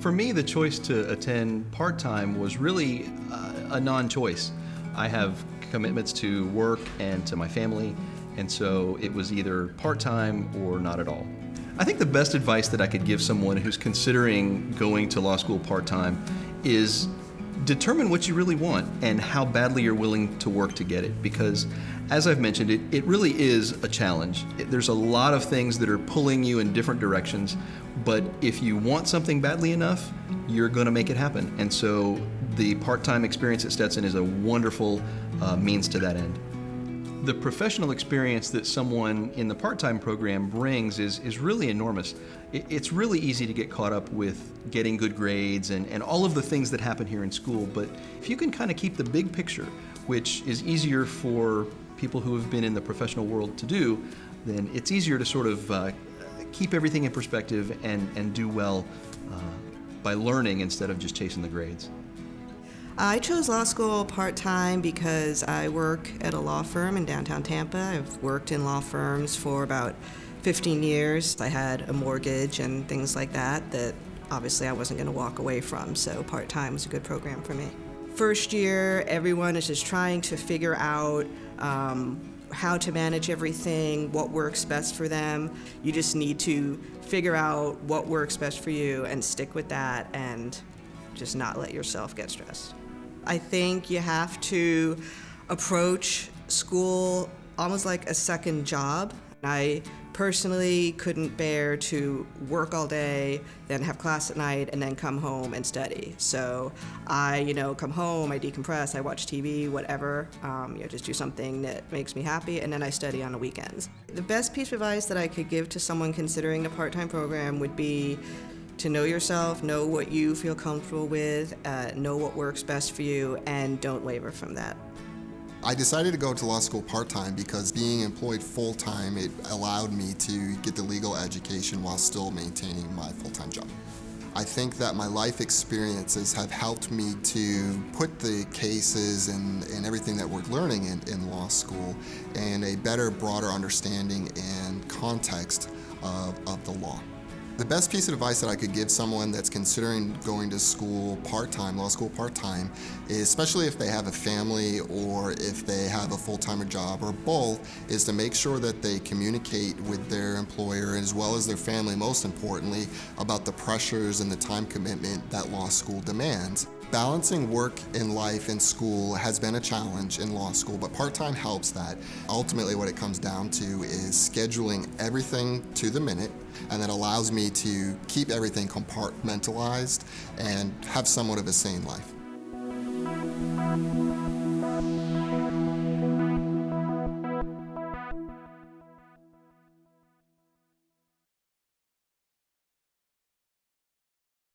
For me, the choice to attend part-time was really a non-choice. I have commitments to work and to my family, and so it was either part-time or not at all. I think the best advice that I could give someone who's considering going to law school part-time is determine what you really want and how badly you're willing to work to get it, because as I've mentioned, it really is a challenge. There's a lot of things that are pulling you in different directions, but if you want something badly enough, you're going to make it happen. And so the part-time experience at Stetson is a wonderful means to that end. The professional experience that someone in the part-time program brings is really enormous. It's really easy to get caught up with getting good grades and all of the things that happen here in school, but if you can kind of keep the big picture, which is easier for people who have been in the professional world to do, then it's easier to sort of keep everything in perspective and do well by learning instead of just chasing the grades. I chose law school part-time because I work at a law firm in downtown Tampa. I've worked in law firms for about 15 years. I had a mortgage and things like that obviously I wasn't going to walk away from, so part-time was a good program for me. First year, everyone is just trying to figure out how to manage everything, what works best for them. You just need to figure out what works best for you and stick with that and just not let yourself get stressed. I think you have to approach school almost like a second job. I personally couldn't bear to work all day, then have class at night, and then come home and study. So I, come home, I decompress, I watch TV, whatever, just do something that makes me happy, and then I study on the weekends. The best piece of advice that I could give to someone considering the part-time program would be to know yourself, know what you feel comfortable with, know what works best for you, and don't waver from that. I decided to go to law school part-time because being employed full-time, it allowed me to get the legal education while still maintaining my full-time job. I think that my life experiences have helped me to put the cases and everything that we're learning in law school in a better, broader understanding and context of the law. The best piece of advice that I could give someone that's considering going to school part-time, law school part-time, is especially if they have a family or if they have a full-time job or both, is to make sure that they communicate with their employer as well as their family, most importantly, about the pressures and the time commitment that law school demands. Balancing work and life in school has been a challenge in law school, but part-time helps that. Ultimately, what it comes down to is scheduling everything to the minute, and that allows me to keep everything compartmentalized and have somewhat of a sane life.